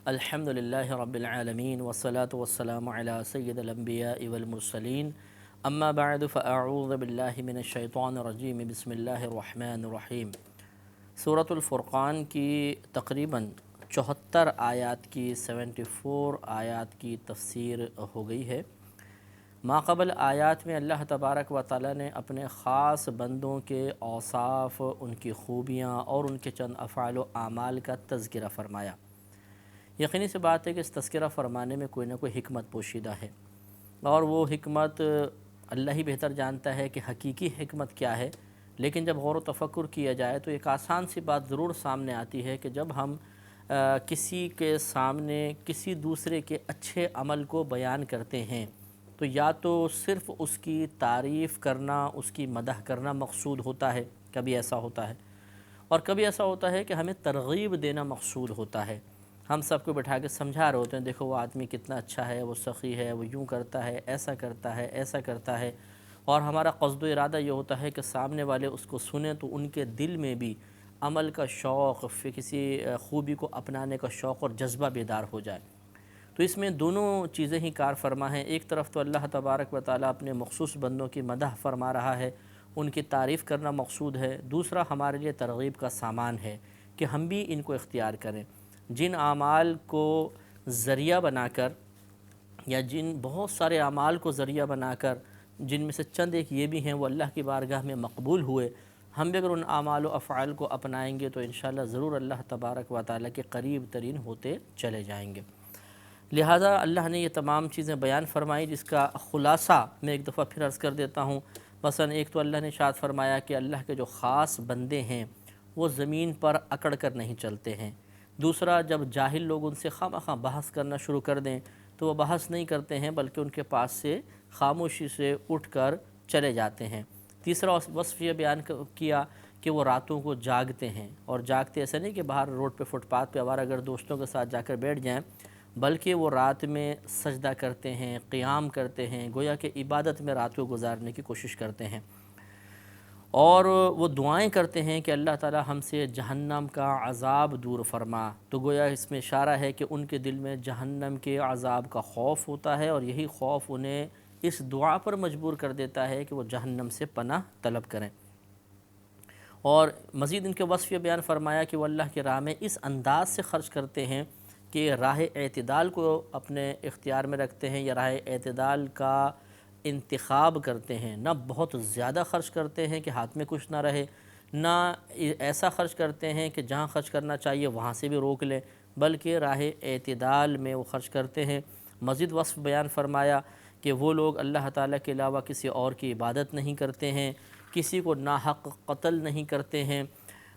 الحمد للہ رب العالمین والصلاة والسلام علی سید الانبیاء والمرسلین اما بعد فاعوذ باللہ من الشیطان الرجیم بسم اللہ الرحمن الرحیم۔ سورۃ الفرقان کی تقریباً 74 آیات کی 74 آیات کی تفسیر ہو گئی ہے۔ ماقبل آیات میں اللہ تبارک و تعالی نے اپنے خاص بندوں کے اوصاف، ان کی خوبیاں اور ان کے چند افعال و اعمال کا تذکرہ فرمایا۔ یقینی سی بات ہے کہ اس تذکرہ فرمانے میں کوئی نہ کوئی حکمت پوشیدہ ہے، اور وہ حکمت اللہ ہی بہتر جانتا ہے کہ حقیقی حکمت کیا ہے، لیکن جب غور و تفکر کیا جائے تو ایک آسان سی بات ضرور سامنے آتی ہے کہ جب ہم کسی کے سامنے کسی دوسرے کے اچھے عمل کو بیان کرتے ہیں تو یا تو صرف اس کی تعریف کرنا، اس کی مدح کرنا مقصود ہوتا ہے، کبھی ایسا ہوتا ہے، اور کبھی ایسا ہوتا ہے کہ ہمیں ترغیب دینا مقصود ہوتا ہے۔ ہم سب کو بٹھا کے سمجھا رہے ہوتے ہیں، دیکھو وہ آدمی کتنا اچھا ہے، وہ سخی ہے، وہ یوں کرتا ہے، ایسا کرتا ہے، ایسا کرتا ہے، اور ہمارا قصد و ارادہ یہ ہوتا ہے کہ سامنے والے اس کو سنیں تو ان کے دل میں بھی عمل کا شوق، کسی خوبی کو اپنانے کا شوق اور جذبہ بیدار ہو جائے۔ تو اس میں دونوں چیزیں ہی کار فرما ہیں۔ ایک طرف تو اللہ تبارک و تعالیٰ اپنے مخصوص بندوں کی مدح فرما رہا ہے، ان کی تعریف کرنا مقصود ہے، دوسرا ہمارے لیے ترغیب کا سامان ہے کہ ہم بھی ان کو اختیار کریں۔ جن اعمال کو ذریعہ بنا کر، یا جن بہت سارے اعمال کو ذریعہ بنا کر، جن میں سے چند ایک یہ بھی ہیں وہ اللہ کی بارگاہ میں مقبول ہوئے، ہم بھی اگر ان اعمال و افعال کو اپنائیں گے تو انشاءاللہ ضرور اللہ تبارک و تعالیٰ کے قریب ترین ہوتے چلے جائیں گے۔ لہٰذا اللہ نے یہ تمام چیزیں بیان فرمائی، جس کا خلاصہ میں ایک دفعہ پھر عرض کر دیتا ہوں۔ مثلا ایک تو اللہ نے ارشاد فرمایا کہ اللہ کے جو خاص بندے ہیں وہ زمین پر اکڑ کر نہیں چلتے ہیں۔ دوسرا، جب جاہل لوگ ان سے خواہ بحث کرنا شروع کر دیں تو وہ بحث نہیں کرتے ہیں بلکہ ان کے پاس سے خاموشی سے اٹھ کر چلے جاتے ہیں۔ تیسرا وصف یہ بیان کیا کہ وہ راتوں کو جاگتے ہیں، اور جاگتے ایسا نہیں کہ باہر روڈ پہ فٹ پاتھ پہ آوارہ گر دوستوں کے ساتھ جا کر بیٹھ جائیں، بلکہ وہ رات میں سجدہ کرتے ہیں، قیام کرتے ہیں، گویا کہ عبادت میں رات کو گزارنے کی کوشش کرتے ہیں، اور وہ دعائیں کرتے ہیں کہ اللہ تعالی ہم سے جہنم کا عذاب دور فرما۔ تو گویا اس میں اشارہ ہے کہ ان کے دل میں جہنم کے عذاب کا خوف ہوتا ہے، اور یہی خوف انہیں اس دعا پر مجبور کر دیتا ہے کہ وہ جہنم سے پناہ طلب کریں۔ اور مزید ان کے وصف یہ بیان فرمایا کہ وہ اللہ کی راہ میں اس انداز سے خرچ کرتے ہیں کہ راہ اعتدال کو اپنے اختیار میں رکھتے ہیں، یا راہ اعتدال کا انتخاب کرتے ہیں۔ نہ بہت زیادہ خرچ کرتے ہیں کہ ہاتھ میں کچھ نہ رہے، نہ ایسا خرچ کرتے ہیں کہ جہاں خرچ کرنا چاہیے وہاں سے بھی روک لیں، بلکہ راہ اعتدال میں وہ خرچ کرتے ہیں۔ مزید وصف بیان فرمایا کہ وہ لوگ اللہ تعالیٰ کے علاوہ کسی اور کی عبادت نہیں کرتے ہیں، کسی کو ناحق قتل نہیں کرتے ہیں،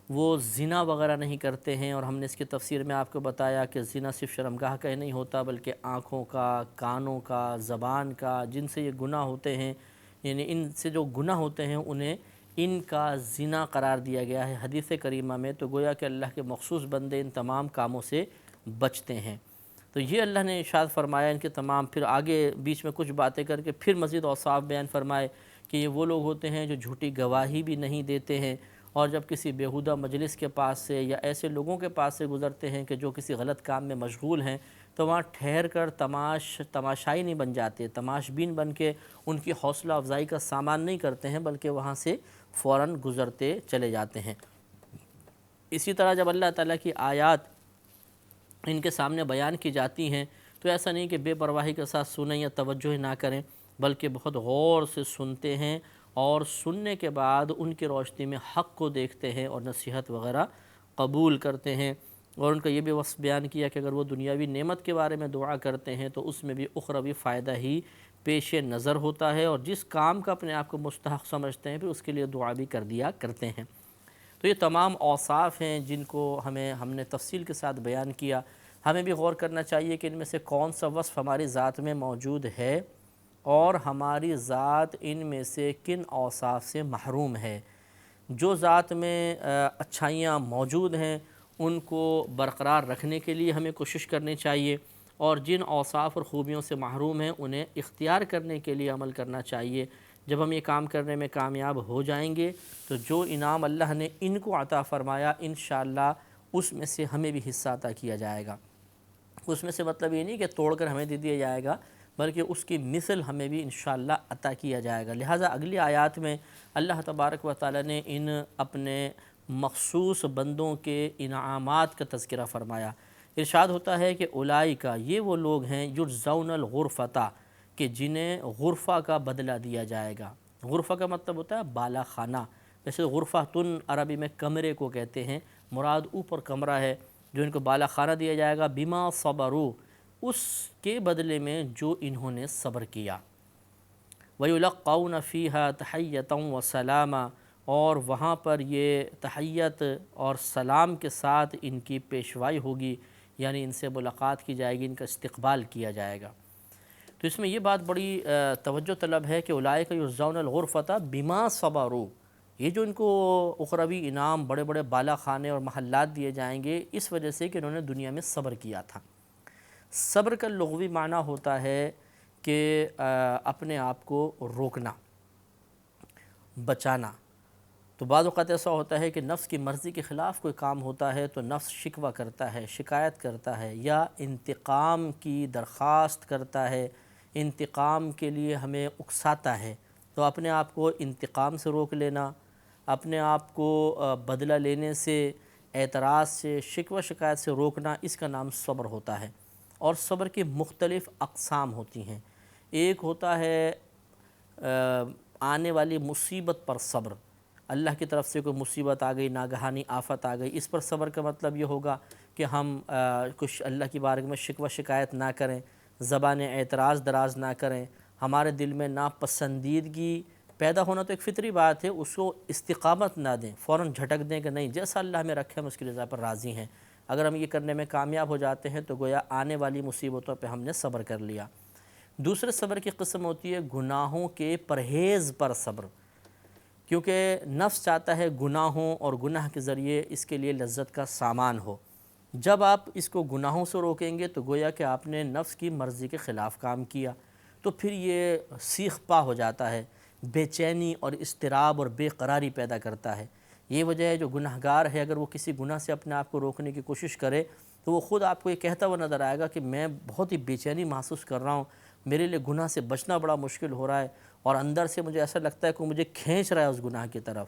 وہ زنا وغیرہ نہیں کرتے ہیں، اور ہم نے اس کی تفسیر میں آپ کو بتایا کہ زنا صرف شرمگاہ کا ہی نہیں ہوتا بلکہ آنکھوں کا، کانوں کا، زبان کا، جن سے یہ گناہ ہوتے ہیں، یعنی ان سے جو گناہ ہوتے ہیں انہیں ان کا زنا قرار دیا گیا ہے حدیث کریمہ میں۔ تو گویا کہ اللہ کے مخصوص بندے ان تمام کاموں سے بچتے ہیں۔ تو یہ اللہ نے ارشاد فرمایا ان کے تمام، پھر آگے بیچ میں کچھ باتیں کر کے پھر مزید اوصاف بیان فرمائے کہ یہ وہ لوگ ہوتے ہیں جو جھوٹی گواہی بھی نہیں دیتے ہیں، اور جب کسی بیہودہ مجلس کے پاس سے یا ایسے لوگوں کے پاس سے گزرتے ہیں کہ جو کسی غلط کام میں مشغول ہیں تو وہاں ٹھہر کر تماشائی نہیں بن جاتے، تماش بین بن کے ان کی حوصلہ افزائی کا سامان نہیں کرتے ہیں، بلکہ وہاں سے فوراً گزرتے چلے جاتے ہیں۔ اسی طرح جب اللہ تعالیٰ کی آیات ان کے سامنے بیان کی جاتی ہیں تو ایسا نہیں کہ بے پرواہی کے ساتھ سنیں یا توجہ نہ کریں، بلکہ بہت غور سے سنتے ہیں، اور سننے کے بعد ان کی روشنی میں حق کو دیکھتے ہیں اور نصیحت وغیرہ قبول کرتے ہیں۔ اور ان کا یہ بھی وصف بیان کیا کہ اگر وہ دنیاوی نعمت کے بارے میں دعا کرتے ہیں تو اس میں بھی اخروی فائدہ ہی پیش نظر ہوتا ہے، اور جس کام کا اپنے آپ کو مستحق سمجھتے ہیں پھر اس کے لیے دعا بھی کر دیا کرتے ہیں۔ تو یہ تمام اوصاف ہیں جن کو ہم نے تفصیل کے ساتھ بیان کیا۔ ہمیں بھی غور کرنا چاہیے کہ ان میں سے کون سا وصف ہماری ذات میں موجود ہے، اور ہماری ذات ان میں سے کن اوصاف سے محروم ہے۔ جو ذات میں اچھائیاں موجود ہیں ان کو برقرار رکھنے کے لیے ہمیں کوشش کرنی چاہیے، اور جن اوصاف اور خوبیوں سے محروم ہیں انہیں اختیار کرنے کے لیے عمل کرنا چاہیے۔ جب ہم یہ کام کرنے میں کامیاب ہو جائیں گے تو جو انعام اللہ نے ان کو عطا فرمایا انشاءاللہ اس میں سے ہمیں بھی حصہ عطا کیا جائے گا۔ اس میں سے مطلب یہ نہیں کہ توڑ کر ہمیں دے دیا جائے گا، بلکہ اس کی مثل ہمیں بھی انشاءاللہ عطا کیا جائے گا۔ لہٰذا اگلی آیات میں اللہ تبارک و تعالیٰ نے ان اپنے مخصوص بندوں کے انعامات کا تذکرہ فرمایا۔ ارشاد ہوتا ہے کہ اولئک، یہ وہ لوگ ہیں یجزون الغرفۃ، کہ جنہیں غرفہ کا بدلہ دیا جائے گا۔ غرفہ کا مطلب ہوتا ہے بالا خانہ، جیسے غرفتن عربی میں کمرے کو کہتے ہیں، مراد اوپر کمرہ ہے جو ان کو بالا خانہ دیا جائے گا، بما صبروا، اس کے بدلے میں جو انہوں نے صبر کیا۔ وَيُلَقَّوْنَ فِيهَا تَحِيَّةً وَسَلَامًا، اور وہاں پر یہ تحیت اور سلام کے ساتھ ان کی پیشوائی ہوگی، یعنی ان سے ملاقات کی جائے گی، ان کا استقبال کیا جائے گا۔ تو اس میں یہ بات بڑی توجہ طلب ہے کہ اولئک یجزون الغرفۃ بما صبروا، یہ جو ان کو اخروی انعام، بڑے بڑے بالا خانے اور محلات دیے جائیں گے، اس وجہ سے کہ انہوں نے دنیا میں صبر کیا تھا۔ صبر کا لغوی معنی ہوتا ہے کہ اپنے آپ کو روکنا، بچانا۔ تو بعض اوقات ایسا ہوتا ہے کہ نفس کی مرضی کے خلاف کوئی کام ہوتا ہے تو نفس شکوہ کرتا ہے، شکایت کرتا ہے، یا انتقام کی درخواست کرتا ہے، انتقام کے لیے ہمیں اکساتا ہے۔ تو اپنے آپ کو انتقام سے روک لینا، اپنے آپ کو بدلہ لینے سے، اعتراض سے، شکوہ شکایت سے روکنا، اس کا نام صبر ہوتا ہے۔ اور صبر کی مختلف اقسام ہوتی ہیں۔ ایک ہوتا ہے آنے والی مصیبت پر صبر، اللہ کی طرف سے کوئی مصیبت آ گئی، ناگہانی آفت آ گئی، اس پر صبر کا مطلب یہ ہوگا کہ ہم کچھ اللہ کی بارگاہ میں شکوہ شکایت نہ کریں، زبان اعتراض دراز نہ کریں، ہمارے دل میں ناپسندیدگی پیدا ہونا تو ایک فطری بات ہے، اس کو استقامت نہ دیں، فوراً جھٹک دیں کہ نہیں، جیسا اللہ ہمیں رکھے ہم اس کی رضا پر راضی ہیں۔ اگر ہم یہ کرنے میں کامیاب ہو جاتے ہیں تو گویا آنے والی مصیبتوں پہ ہم نے صبر کر لیا۔ دوسرے صبر کی قسم ہوتی ہے گناہوں کے پرہیز پر صبر، کیونکہ نفس چاہتا ہے گناہوں اور گناہ کے ذریعے اس کے لیے لذت کا سامان ہو۔ جب آپ اس کو گناہوں سے روکیں گے تو گویا کہ آپ نے نفس کی مرضی کے خلاف کام کیا، تو پھر یہ سیخ پا ہو جاتا ہے، بے چینی اور اضطراب اور بے قراری پیدا کرتا ہے۔ یہ وجہ ہے جو گناہگار ہے اگر وہ کسی گناہ سے اپنے آپ کو روکنے کی کوشش کرے تو وہ خود آپ کو یہ کہتا ہوا نظر آئے گا کہ میں بہت ہی بے چینی محسوس کر رہا ہوں، میرے لیے گناہ سے بچنا بڑا مشکل ہو رہا ہے، اور اندر سے مجھے ایسا لگتا ہے کہ مجھے کھینچ رہا ہے اس گناہ کی طرف۔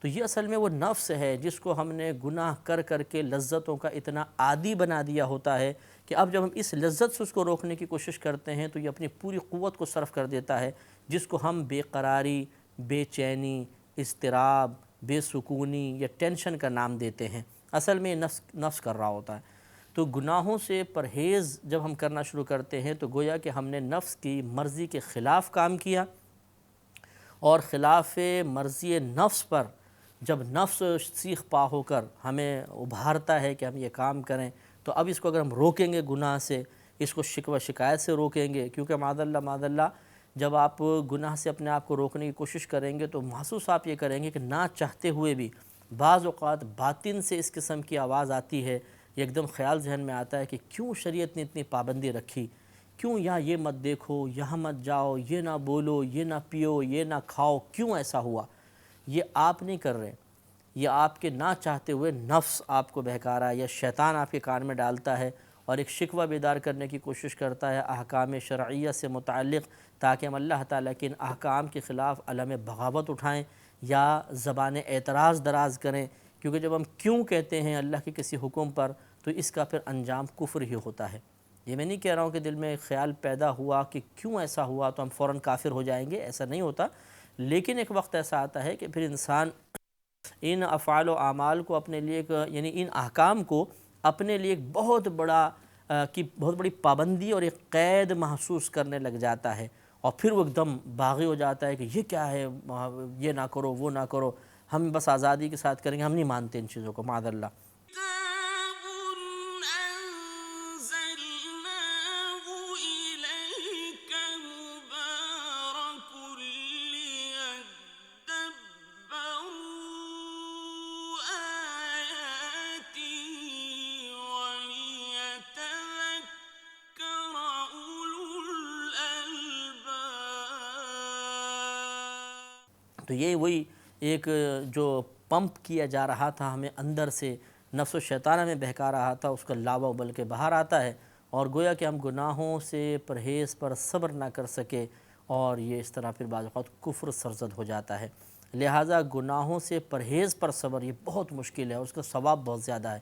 تو یہ اصل میں وہ نفس ہے جس کو ہم نے گناہ کر کر کے لذتوں کا اتنا عادی بنا دیا ہوتا ہے کہ اب جب ہم اس لذت سے اس کو روکنے کی کوشش کرتے ہیں تو یہ اپنی پوری قوت کو صرف کر دیتا ہے، جس کو ہم بے قراری، بے چینی، اضطراب، بے سکونی یا ٹینشن کا نام دیتے ہیں۔ اصل میں یہ نفس کر رہا ہوتا ہے۔ تو گناہوں سے پرہیز جب ہم کرنا شروع کرتے ہیں تو گویا کہ ہم نے نفس کی مرضی کے خلاف کام کیا، اور خلاف مرضی نفس پر جب نفس سیخ پا ہو کر ہمیں ابھارتا ہے کہ ہم یہ کام کریں، تو اب اس کو اگر ہم روکیں گے گناہ سے، اس کو شکوہ شکایت سے روکیں گے، کیونکہ معاذ اللہ جب آپ گناہ سے اپنے آپ کو روکنے کی کوشش کریں گے تو محسوس آپ یہ کریں گے کہ نہ چاہتے ہوئے بھی بعض اوقات باطن سے اس قسم کی آواز آتی ہے، ایک دم خیال ذہن میں آتا ہے کہ کیوں شریعت نے اتنی پابندی رکھی، کیوں یہاں یہ مت دیکھو، یہاں مت جاؤ، یہ نہ بولو، یہ نہ پیو، یہ نہ کھاؤ، کیوں ایسا ہوا؟ یہ آپ نہیں کر رہے، یہ آپ کے نہ چاہتے ہوئے نفس آپ کو بہکا رہا ہے، یا شیطان آپ کے کان میں ڈالتا ہے اور ایک شکوہ بیدار کرنے کی کوشش کرتا ہے احکام شرعیہ سے متعلق، تاکہ ہم اللہ تعالیٰ کے ان احکام کے خلاف علم بغاوت اٹھائیں یا زبان اعتراض دراز کریں، کیونکہ جب ہم کیوں کہتے ہیں اللہ کے کسی حکم پر تو اس کا پھر انجام کفر ہی ہوتا ہے۔ یہ میں نہیں کہہ رہا ہوں کہ دل میں خیال پیدا ہوا کہ کیوں ایسا ہوا تو ہم فوراً کافر ہو جائیں گے، ایسا نہیں ہوتا، لیکن ایک وقت ایسا آتا ہے کہ پھر انسان ان افعال و اعمال کو اپنے لیے یعنی ان احکام کو اپنے لیے ایک بہت بڑی پابندی اور ایک قید محسوس کرنے لگ جاتا ہے، اور پھر وہ ایک دم باغی ہو جاتا ہے کہ یہ کیا ہے، یہ نہ کرو، وہ نہ کرو، ہم بس آزادی کے ساتھ کریں گے، ہم نہیں مانتے ان چیزوں کو معاذ اللہ۔ تو یہ وہی ایک جو پمپ کیا جا رہا تھا ہمیں اندر سے، نفس و شیطان ہمیں بہکا رہا تھا، اس کا لاوا ابل کے باہر آتا ہے، اور گویا کہ ہم گناہوں سے پرہیز پر صبر نہ کر سکے، اور یہ اس طرح پھر بعض اوقات کفر سرزد ہو جاتا ہے۔ لہٰذا گناہوں سے پرہیز پر صبر یہ بہت مشکل ہے، اور اس کا ثواب بہت زیادہ ہے۔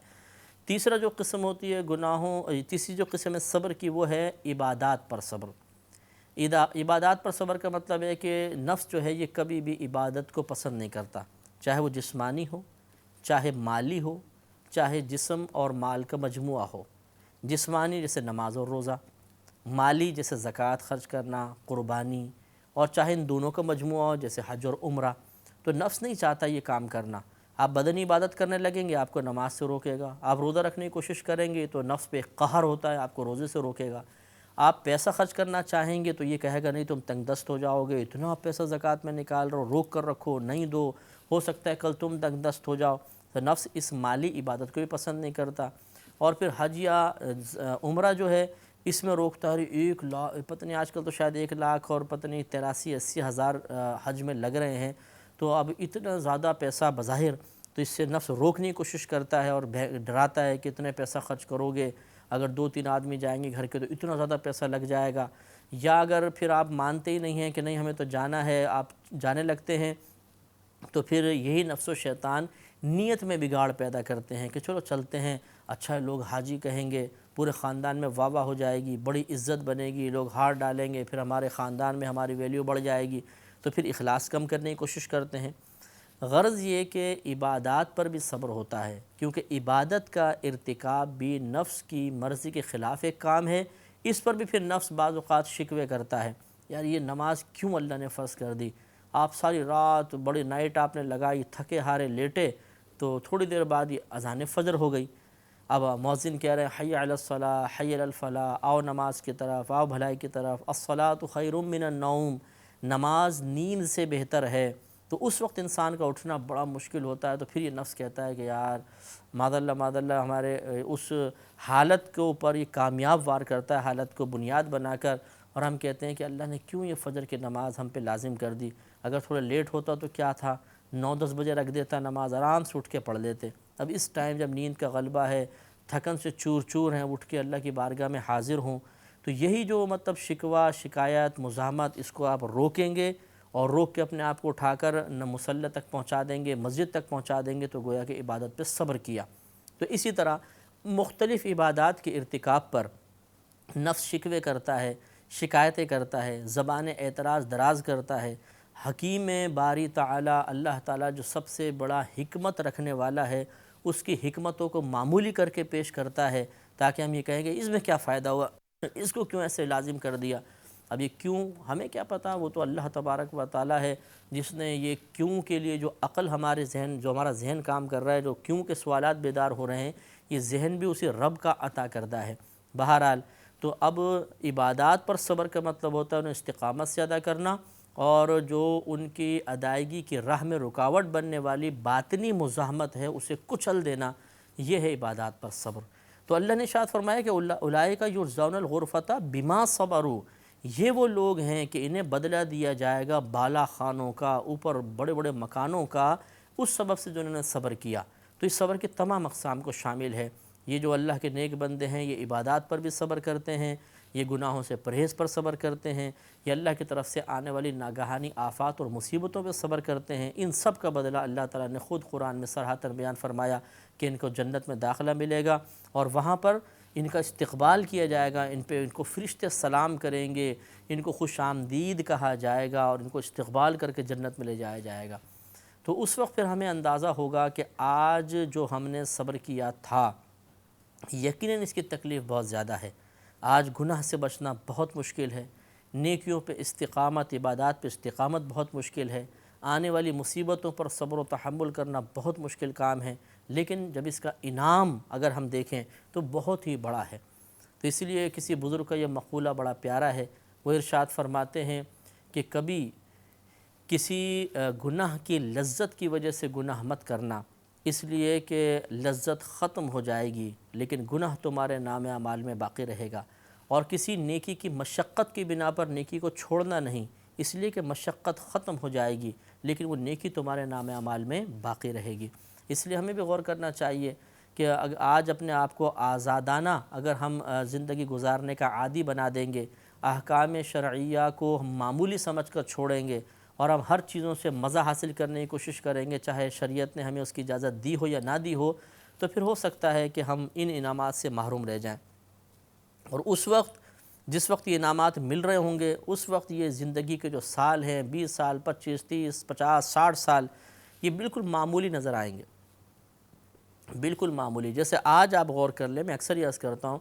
تیسرا جو قسم ہوتی ہے تیسری جو قسم ہے صبر کی، وہ ہے عبادات پر صبر۔ عبادات پر صبر کا مطلب ہے کہ نفس جو ہے یہ کبھی بھی عبادت کو پسند نہیں کرتا، چاہے وہ جسمانی ہو، چاہے مالی ہو، چاہے جسم اور مال کا مجموعہ ہو۔ جسمانی جیسے نماز اور روزہ، مالی جیسے زکوٰۃ خرچ کرنا، قربانی، اور چاہے ان دونوں کا مجموعہ ہو جیسے حج اور عمرہ۔ تو نفس نہیں چاہتا یہ کام کرنا۔ آپ بدنی عبادت کرنے لگیں گے، آپ کو نماز سے روکے گا۔ آپ روزہ رکھنے کی کوشش کریں گے تو نفس پہ قہر ہوتا ہے، آپ کو روزے سے روکے گا۔ آپ پیسہ خرچ کرنا چاہیں گے تو یہ کہے گا نہیں تم تنگ دست ہو جاؤ گے، اتنا پیسہ زکوٰۃ میں نکال رہے ہو، روک کر رکھو، نہیں دو، ہو سکتا ہے کل تم تنگ دست ہو جاؤ۔ تو نفس اس مالی عبادت کو بھی پسند نہیں کرتا۔ اور پھر حج یا عمرہ جو ہے اس میں روکتا ہے، 1 لاکھ، پتہ نہیں آج کل تو شاید 1 لاکھ اور پتہ نہیں 83-80 ہزار حج میں لگ رہے ہیں، تو اب اتنا زیادہ پیسہ بظاہر، تو اس سے نفس روکنے کی کوشش کرتا ہے اور ڈراتا ہے کہ اتنے پیسہ خرچ کرو گے، اگر 2-3 آدمی جائیں گے گھر کے تو اتنا زیادہ پیسہ لگ جائے گا۔ یا اگر پھر آپ مانتے ہی نہیں ہیں کہ نہیں ہمیں تو جانا ہے، آپ جانے لگتے ہیں، تو پھر یہی نفس و شیطان نیت میں بگاڑ پیدا کرتے ہیں کہ چلو چلتے ہیں، اچھا لوگ حاجی کہیں گے، پورے خاندان میں واہ واہ ہو جائے گی، بڑی عزت بنے گی، لوگ ہار ڈالیں گے، پھر ہمارے خاندان میں ہماری ویلیو بڑھ جائے گی، تو پھر اخلاص کم کرنے کی کوشش کرتے ہیں۔ غرض یہ کہ عبادات پر بھی صبر ہوتا ہے، کیونکہ عبادت کا ارتکاب بھی نفس کی مرضی کے خلاف ایک کام ہے۔ اس پر بھی پھر نفس بعض اوقات شکوے کرتا ہے، یار یہ نماز کیوں اللہ نے فرض کر دی؟ آپ ساری رات بڑی نائٹ آپ نے لگائی، تھکے ہارے لیٹے، تو تھوڑی دیر بعد یہ اذان فجر ہو گئی۔ اب مؤذن کہہ رہے ہیں حی علی الصلاۃ، حی علی الفلاح، آؤ نماز کی طرف، آؤ بھلائی کی طرف، الصلاۃ خیر من النوم، نماز نیند سے بہتر ہے۔ تو اس وقت انسان کا اٹھنا بڑا مشکل ہوتا ہے، تو پھر یہ نفس کہتا ہے کہ یار معاذ اللہ ہمارے اس حالت کے اوپر یہ کامیاب وار کرتا ہے، حالت کو بنیاد بنا کر، اور ہم کہتے ہیں کہ اللہ نے کیوں یہ فجر کی نماز ہم پہ لازم کر دی؟ اگر تھوڑا لیٹ ہوتا تو کیا تھا، 9-10 بجے رکھ دیتا نماز، آرام سے اٹھ کے پڑھ لیتے۔ اب اس ٹائم جب نیند کا غلبہ ہے، تھکن سے چور چور ہیں، اٹھ کے اللہ کی بارگاہ میں حاضر ہوں، تو یہی جو مطلب شکوہ، شکایت، مزاحمت، اس کو آپ روکیں گے اور روک کے اپنے آپ کو اٹھا کر نہ مصلی تک پہنچا دیں گے، مسجد تک پہنچا دیں گے، تو گویا کہ عبادت پہ صبر کیا۔ تو اسی طرح مختلف عبادات کے ارتکاب پر نفس شکوے کرتا ہے، شکایتیں کرتا ہے، زبان اعتراض دراز کرتا ہے۔ حکیم باری تعالی اللہ تعالیٰ جو سب سے بڑا حکمت رکھنے والا ہے، اس کی حکمتوں کو معمولی کر کے پیش کرتا ہے، تاکہ ہم یہ کہیں گے اس میں کیا فائدہ ہوا، اس کو کیوں ایسے لازم کر دیا۔ اب یہ کیوں ہمیں کیا پتہ، وہ تو اللہ تبارک و تعالیٰ ہے جس نے یہ کیوں کے لیے جو عقل ہمارے ذہن، جو ہمارا ذہن کام کر رہا ہے، جو کیوں کے سوالات بیدار ہو رہے ہیں، یہ ذہن بھی اسی رب کا عطا کردہ ہے۔ بہرحال تو اب عبادات پر صبر کا مطلب ہوتا ہے انہیں استقامت سے ادا کرنا، اور جو ان کی ادائیگی کی راہ میں رکاوٹ بننے والی باطنی مزاحمت ہے اسے کچل دینا، یہ ہے عبادات پر صبر۔ تو اللہ نے ارشاد فرمایا کہ اولئک یجزون الغرفۃ بما صبروا، یہ وہ لوگ ہیں کہ انہیں بدلہ دیا جائے گا بالا خانوں کا، اوپر بڑے بڑے مکانوں کا، اس سبب سے جو انہوں نے صبر کیا۔ تو اس صبر کے تمام اقسام کو شامل ہے۔ یہ جو اللہ کے نیک بندے ہیں یہ عبادات پر بھی صبر کرتے ہیں، یہ گناہوں سے پرہیز پر صبر کرتے ہیں، یہ اللہ کی طرف سے آنے والی ناگہانی آفات اور مصیبتوں پہ صبر کرتے ہیں۔ ان سب کا بدلہ اللہ تعالیٰ نے خود قرآن میں صراحتاً بیان فرمایا کہ ان کو جنت میں داخلہ ملے گا، اور وہاں پر ان کا استقبال کیا جائے گا، ان کو فرشتے سلام کریں گے، ان کو خوش آمدید کہا جائے گا، اور ان کو استقبال کر کے جنت میں لے جایا جائے گا۔ تو اس وقت پھر ہمیں اندازہ ہوگا کہ آج جو ہم نے صبر کیا تھا، یقیناً اس کی تکلیف بہت زیادہ ہے۔ آج گناہ سے بچنا بہت مشکل ہے، نیکیوں پہ استقامت، عبادات پہ استقامت بہت مشکل ہے، آنے والی مصیبتوں پر صبر و تحمل کرنا بہت مشکل کام ہے، لیکن جب اس کا انعام اگر ہم دیکھیں تو بہت ہی بڑا ہے۔ تو اس لیے کسی بزرگ کا یہ مقولہ بڑا پیارا ہے، وہ ارشاد فرماتے ہیں کہ کبھی کسی گناہ کی لذت کی وجہ سے گناہ مت کرنا، اس لیے کہ لذت ختم ہو جائے گی لیکن گناہ تمہارے نام اعمال میں باقی رہے گا، اور کسی نیکی کی مشقت کی بنا پر نیکی کو چھوڑنا نہیں، اس لیے کہ مشقت ختم ہو جائے گی لیکن وہ نیکی تمہارے نام اعمال میں باقی رہے گی۔ اس لیے ہمیں بھی غور کرنا چاہیے کہ آج اپنے آپ کو آزادانہ اگر ہم زندگی گزارنے کا عادی بنا دیں گے، احکام شرعیہ کو ہم معمولی سمجھ کر چھوڑیں گے اور ہم ہر چیزوں سے مزہ حاصل کرنے کی کوشش کریں گے، چاہے شریعت نے ہمیں اس کی اجازت دی ہو یا نہ دی ہو، تو پھر ہو سکتا ہے کہ ہم ان انعامات سے محروم رہ جائیں۔ اور اس وقت جس وقت یہ انعامات مل رہے ہوں گے، اس وقت یہ زندگی کے جو سال ہیں، 20 سال، 25، 30، 50، 60 سال، یہ بالکل معمولی نظر آئیں گے، بالکل معمولی۔ جیسے آج آپ غور کر لیں، میں اکثر یہ عرض کرتا ہوں،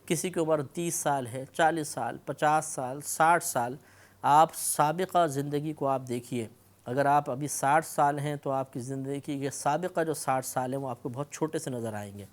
کسی کی عمر 30 سال ہے، 40 سال، 50 سال، 60 سال، آپ سابقہ زندگی کو آپ دیکھیے، اگر آپ ابھی 60 سال ہیں تو آپ کی زندگی کے سابقہ جو 60 سال ہیں وہ آپ کو بہت چھوٹے سے نظر آئیں گے،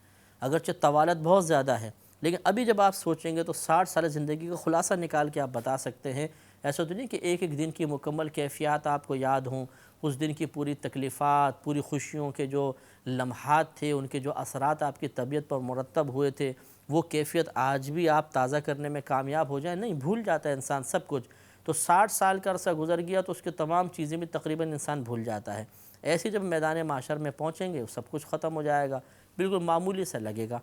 اگرچہ طوالت بہت زیادہ ہے، لیکن ابھی جب آپ سوچیں گے تو 60 سال زندگی کا خلاصہ نکال کے آپ بتا سکتے ہیں۔ ایسا تو نہیں کہ ایک ایک دن کی مکمل کیفیات آپ کو یاد ہوں، اس دن کی پوری تکلیفات، پوری خوشیوں کے جو لمحات تھے، ان کے جو اثرات آپ کی طبیعت پر مرتب ہوئے تھے، وہ کیفیت آج بھی آپ تازہ کرنے میں کامیاب ہو جائیں، نہیں، بھول جاتا ہے انسان سب کچھ۔ تو 60 سال کا عرصہ گزر گیا تو اس کے تمام چیزیں بھی تقریباً انسان بھول جاتا ہے۔ ایسے جب میدان معاشر میں پہنچیں گے سب کچھ ختم ہو جائے گا، بالکل معمولی سا لگے گا۔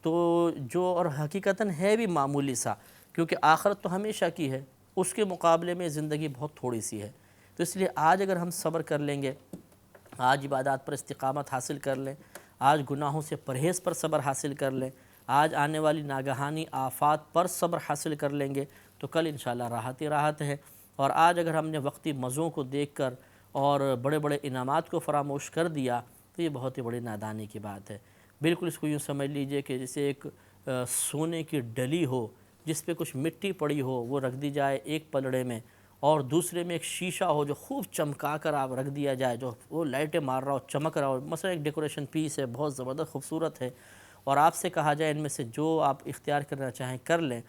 تو جو اور حقیقتاً ہے بھی معمولی سا، کیونکہ آخرت تو ہمیشہ کی ہے، اس کے مقابلے میں زندگی بہت تھوڑی سی ہے۔ تو اس لیے آج اگر ہم صبر کر لیں گے، آج عبادات پر استقامت حاصل کر لیں، آج گناہوں سے پرہیز پر صبر حاصل کر لیں، آج آنے والی ناگہانی آفات پر صبر حاصل کر لیں گے تو کل انشاءاللہ راحت ہی راحت ہے۔ اور آج اگر ہم نے وقتی مزوں کو دیکھ کر اور بڑے بڑے انعامات کو فراموش کر دیا تو یہ بہت ہی بڑی نادانی کی بات ہے۔ بالکل اس کو یوں سمجھ لیجئے کہ جیسے ایک سونے کی ڈلی ہو جس پہ کچھ مٹی پڑی ہو، وہ رکھ دی جائے ایک پلڑے میں، اور دوسرے میں ایک شیشہ ہو جو خوب چمکا کر آپ رکھ دیا جائے، جو وہ لائٹیں مار رہا ہو، چمک رہا ہو، مثلا ایک ڈیکوریشن پیس ہے، بہت زبردست خوبصورت ہے، اور آپ سے کہا جائے ان میں سے جو آپ اختیار کرنا چاہیں کر لیں،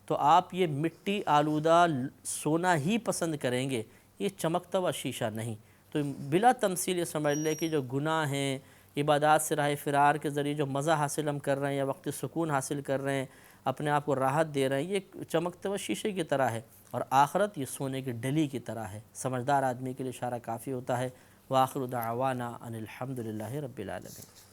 تو آپ یہ مٹی آلودہ سونا ہی پسند کریں گے، یہ چمکتا ہوا شیشہ نہیں۔ تو بلا تمثیل یہ سمجھ لیں کہ جو گناہ ہیں، عبادات سے راہ فرار کے ذریعے جو مزہ حاصل ہم کر رہے ہیں یا وقتی سکون حاصل کر رہے ہیں، اپنے آپ کو راحت دے رہے ہیں، یہ چمکتے ہوئے شیشے کی طرح ہے، اور آخرت یہ سونے کی ڈلی کی طرح ہے۔ سمجھدار آدمی کے لیے اشارہ کافی ہوتا ہے۔ وآخر دعوانا ان الحمد للہ رب العالمین۔